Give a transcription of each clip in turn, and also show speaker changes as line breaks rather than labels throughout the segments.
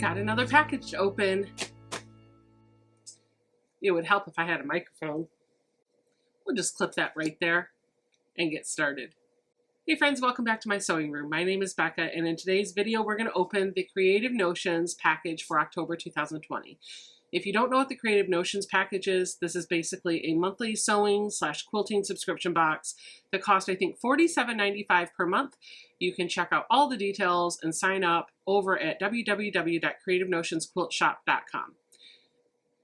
Got another package to open. It would help if I had a microphone. We'll just clip that right there and get started. Hey friends, welcome back to my sewing room. My name is Becca, and in today's video we're going to open the Creative Notions package for October 2020. If you don't know what the Creative Notions package is, this is basically a monthly sewing / quilting subscription box that costs, I think, $47.95 per month. You can check out all the details and sign up over at www.creativenotiousquiltshop.com.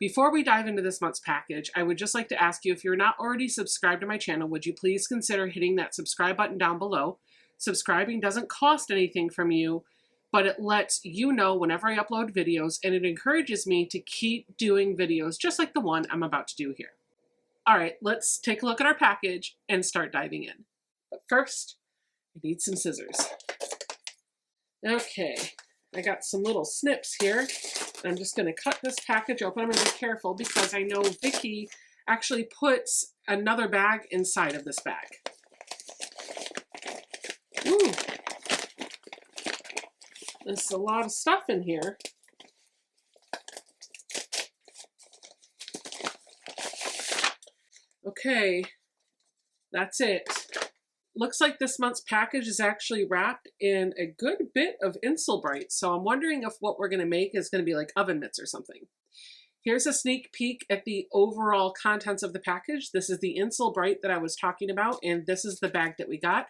Before we dive into this month's package, I would just like to ask you, if you're not already subscribed to my channel, would you please consider hitting that subscribe button down below. Subscribing doesn't cost anything from you, but it lets you know whenever I upload videos, and it encourages me to keep doing videos just like the one I'm about to do here. All right, let's take a look at our package and start diving in. But first, I need some scissors. Okay, I got some little snips here. I'm just going to cut this package open. I'm going to be careful because I know Vicky actually puts another bag inside of this bag. Ooh. There's a lot of stuff in here. Okay, that's it. Looks like this month's package is actually wrapped in a good bit of Insulbrite, so I'm wondering if what we're going to make is going to be like oven mitts or something. Here's a sneak peek at the overall contents of the package. This is the Insulbrite that I was talking about, and this is the bag that we got.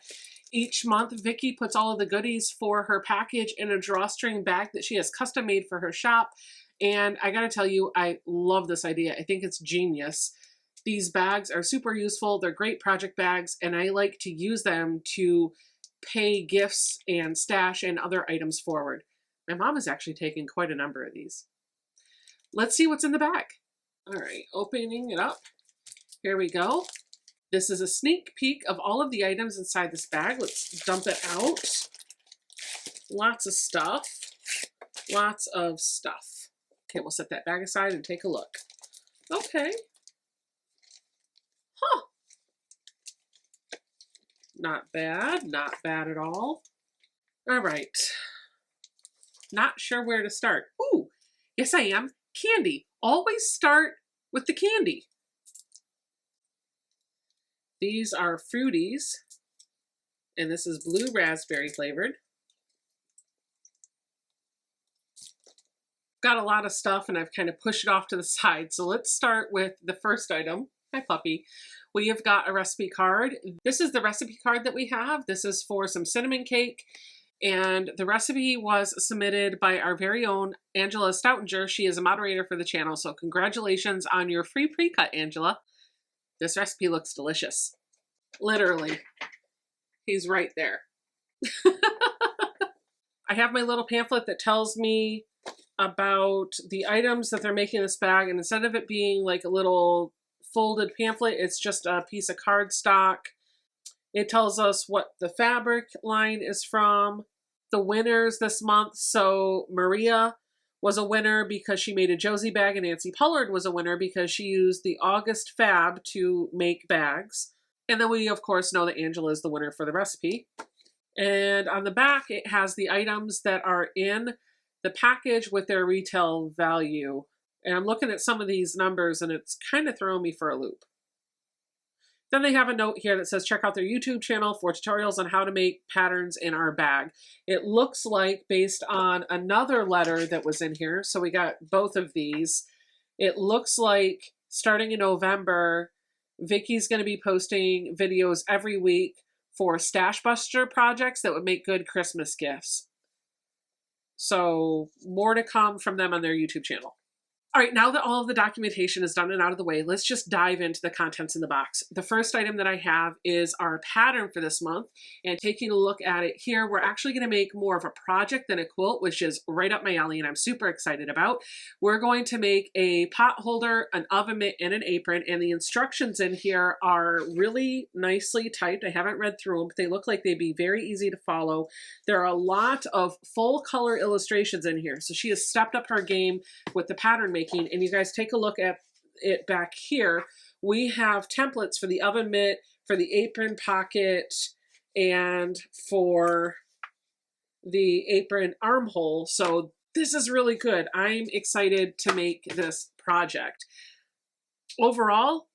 Each month, Vicky puts all of the goodies for her package in a drawstring bag that she has custom made for her shop, and I gotta tell you, I love this idea. I think it's genius. These bags are super useful. They're great project bags, and I like to use them to pay gifts and stash and other items forward. My mom has actually taken quite a number of these. Let's see what's in the bag. All right, opening it up. Here we go. This is a sneak peek of all of the items inside this bag. Let's dump it out. Lots of stuff. Lots of stuff. Okay, we'll set that bag aside and take a look. Okay. Huh. Not bad, not bad at all. All right. Not sure where to start. Ooh, yes I am. Candy. Always start with the candy. These are Fruities, and this is blue raspberry flavored. Got a lot of stuff, and I've kind of pushed it off to the side, so let's start with the first item. Hi, puppy. We have got a recipe card. This is the recipe card that we have. This is for some cinnamon cake, and the recipe was submitted by our very own Angela Stoutinger. She is a moderator for the channel, so congratulations on your free pre-cut, Angela. This recipe looks delicious. Literally. He's right there. I have my little pamphlet that tells me about the items that they're making in this bag, and instead of it being like a little folded pamphlet, it's just a piece of cardstock. It tells us what the fabric line is from, the winners this month. So Maria was a winner because she made a Josie bag, and Nancy Pollard was a winner because she used the August Fab to make bags. And then we of course know that Angela is the winner for the recipe. And on the back it has the items that are in the package with their retail value. And I'm looking at some of these numbers and it's kind of throwing me for a loop. Then they have a note here that says check out their YouTube channel for tutorials on how to make patterns in our bag. It looks like, based on another letter that was in here, so we got both of these, it looks like starting in November, Vicky's going to be posting videos every week for Stash Buster projects that would make good Christmas gifts. So more to come from them on their YouTube channel. All right, now that all of the documentation is done and out of the way, let's just dive into the contents in the box. The first item that I have is our pattern for this month, and taking a look at it here, we're actually going to make more of a project than a quilt, which is right up my alley and I'm super excited about. We're going to make a pot holder, an oven mitt, and an apron, and the instructions in here are really nicely typed. I haven't read through them, but they look like they'd be very easy to follow. There are a lot of full color illustrations in here, so she has stepped up her game with the pattern making. And you guys take a look at it back here. We have templates for the oven mitt, for the apron pocket, and for the apron armhole. So this is really good. I'm excited to make this project. Overall,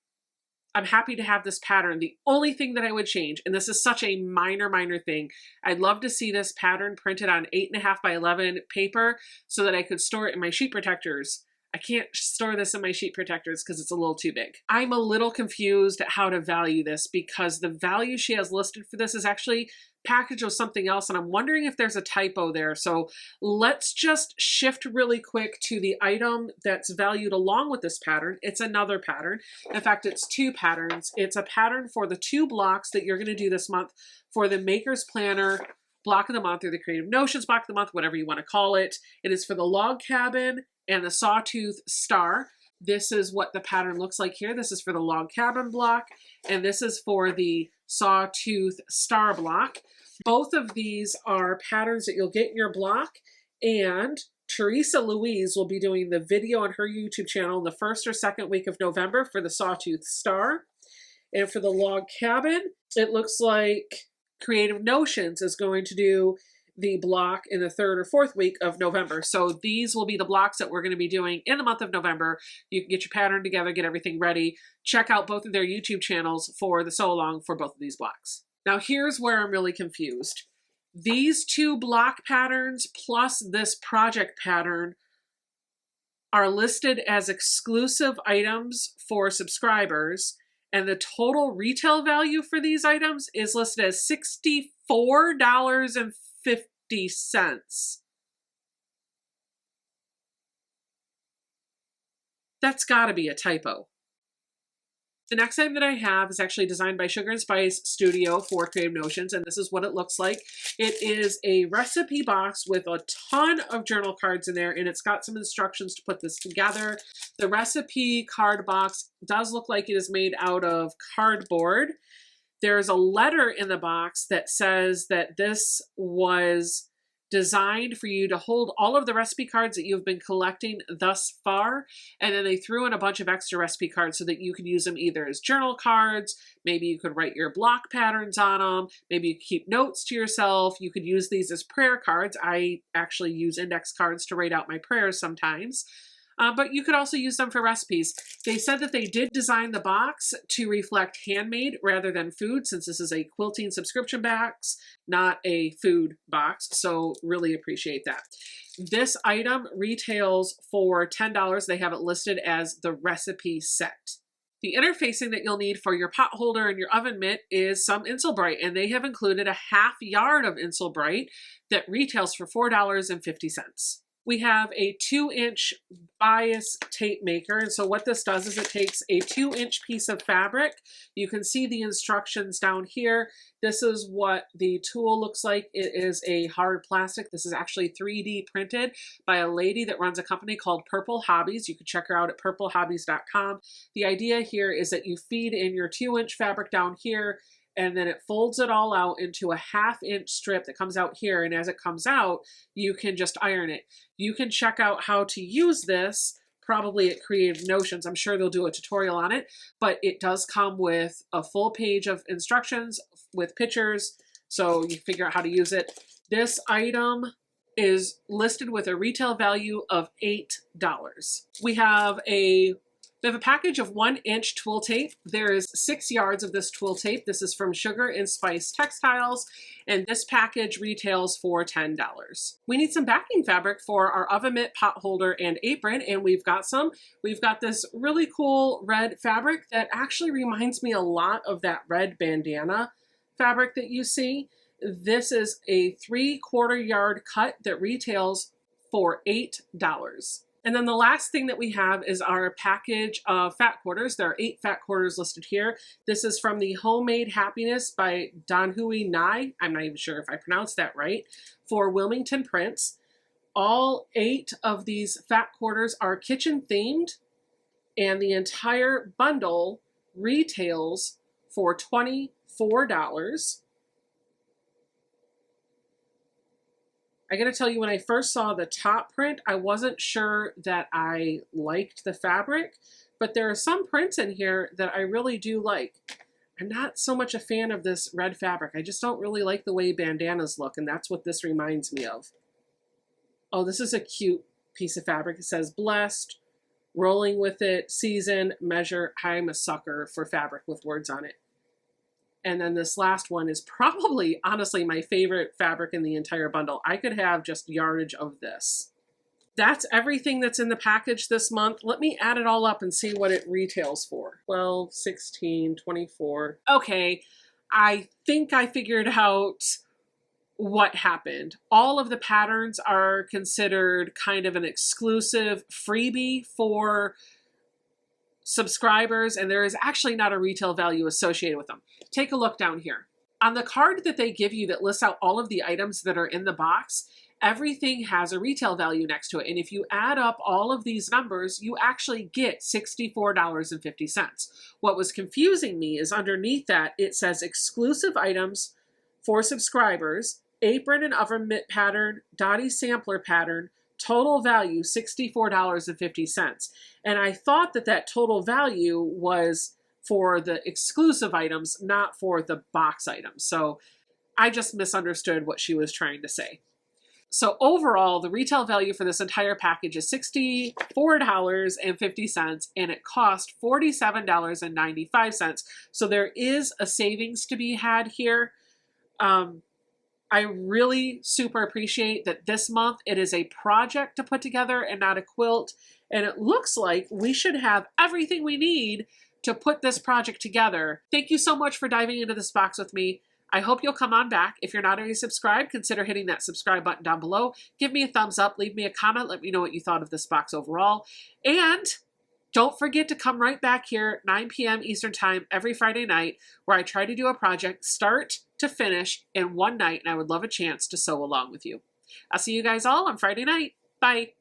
I'm happy to have this pattern. The only thing that I would change, and this is such a minor thing, I'd love to see this pattern printed on 8.5 by 11 paper so that I could store it in my sheet protectors. I can't store this in my sheet protectors because it's a little too big. I'm a little confused at how to value this because the value she has listed for this is actually packaged with something else, and I'm wondering if there's a typo there. So let's just shift really quick to the item that's valued along with this pattern. It's another pattern. In fact, it's two patterns. It's a pattern for the 2 blocks that you're going to do this month for the Maker's Planner block of the month or the Creative Notions block of the month, whatever you want to call it. It is for the log cabin and the sawtooth star. This is what the pattern looks like here. This is for the log cabin block, and this is for the sawtooth star block. Both of these are patterns that you'll get in your block, and Teresa Louise will be doing the video on her YouTube channel in the 1st or 2nd week of November for the sawtooth star. And for the log cabin, it looks like Creative Notions is going to do the block in the 3rd or 4th week of November. So these will be the blocks that we're going to be doing in the month of November. You can get your pattern together, get everything ready. Check out both of their YouTube channels for the sew along for both of these blocks. Now here's where I'm really confused. These 2 block patterns plus this project pattern are listed as exclusive items for subscribers, and the total retail value for these items is listed as $64.50. That's gotta be a typo. The next item that I have is actually designed by Sugar and Spice Studio for Creative Notions, and this is what it looks like. It is a recipe box with a ton of journal cards in there, and it's got some instructions to put this together. The recipe card box does look like it is made out of cardboard. There's a letter in the box that says that this was designed for you to hold all of the recipe cards that you've been collecting thus far, and then they threw in a bunch of extra recipe cards so that you could use them either as journal cards, maybe you could write your block patterns on them, maybe you could keep notes to yourself, you could use these as prayer cards. I actually use index cards to write out my prayers sometimes. But you could also use them for recipes. They said that they did design the box to reflect handmade rather than food, since this is a quilting subscription box, not a food box, so really appreciate that. This item retails for $10. They have it listed as the recipe set. The interfacing that you'll need for your pot holder and your oven mitt is some Insulbright, and they have included a half yard of Insulbright that retails for $4.50. We have a 2-inch bias tape maker, and so what this does is it takes a 2-inch piece of fabric. You can see the instructions down here. This is what the tool looks like. It is a hard plastic. This is actually 3D printed by a lady that runs a company called Purple Hobbies. You can check her out at purplehobbies.com. The idea here is that you feed in your 2-inch fabric down here, and then it folds it all out into a 1/2-inch strip that comes out here, and as it comes out, you can just iron it. You can check out how to use this probably at Creative Notions. I'm sure they'll do a tutorial on it, but it does come with a full page of instructions with pictures, so you figure out how to use it. This item is listed with a retail value of $8. We have a package of 1-inch twill tape. There is 6 yards of this twill tape. This is from Sugar and Spice Textiles, and this package retails for $10. We need some backing fabric for our oven mitt, pot holder, and apron, and we've got some. We've got this really cool red fabric that actually reminds me a lot of that red bandana fabric that you see. This is a 3/4 yard cut that retails for $8. And then the last thing that we have is our package of fat quarters. There are 8 fat quarters listed here. This is from the Homemade Happiness by Donhui Nai. I'm not even sure if I pronounced that right. For Wilmington Prints. All 8 of these fat quarters are kitchen themed, and the entire bundle retails for $24. I gotta tell you, when I first saw the top print, I wasn't sure that I liked the fabric, but there are some prints in here that I really do like. I'm not so much a fan of this red fabric. I just don't really like the way bandanas look, and that's what this reminds me of. Oh, this is a cute piece of fabric. It says blessed, rolling with it, season, measure. I'm a sucker for fabric with words on it. And then this last one is probably, honestly, my favorite fabric in the entire bundle. I could have just yardage of this. That's everything that's in the package this month. Let me add it all up and see what it retails for. 12, 16, 24. Okay, I think I figured out what happened. All of the patterns are considered kind of an exclusive freebie for subscribers, and there is actually not a retail value associated with them. Take a look down here. On the card that they give you that lists out all of the items that are in the box, everything has a retail value next to it. And if you add up all of these numbers, you actually get $64.50. What was confusing me is underneath that, it says exclusive items for subscribers, apron and oven mitt pattern, Dotty sampler pattern, total value $64.50. And I thought that that total value was for the exclusive items, not for the box items. So I just misunderstood what she was trying to say. So overall, the retail value for this entire package is $64.50, and it cost $47.95. So there is a savings to be had here. I really super appreciate that this month it is a project to put together and not a quilt. And it looks like we should have everything we need to put this project together. Thank you so much for diving into this box with me. I hope you'll come on back. If you're not already subscribed, consider hitting that subscribe button down below. Give me a thumbs up, leave me a comment, let me know what you thought of this box overall. And don't forget to come right back here, 9 p.m. Eastern Time every Friday night, where I try to do a project start to finish in one night, and I would love a chance to sew along with you. I'll see you guys all on Friday night. Bye.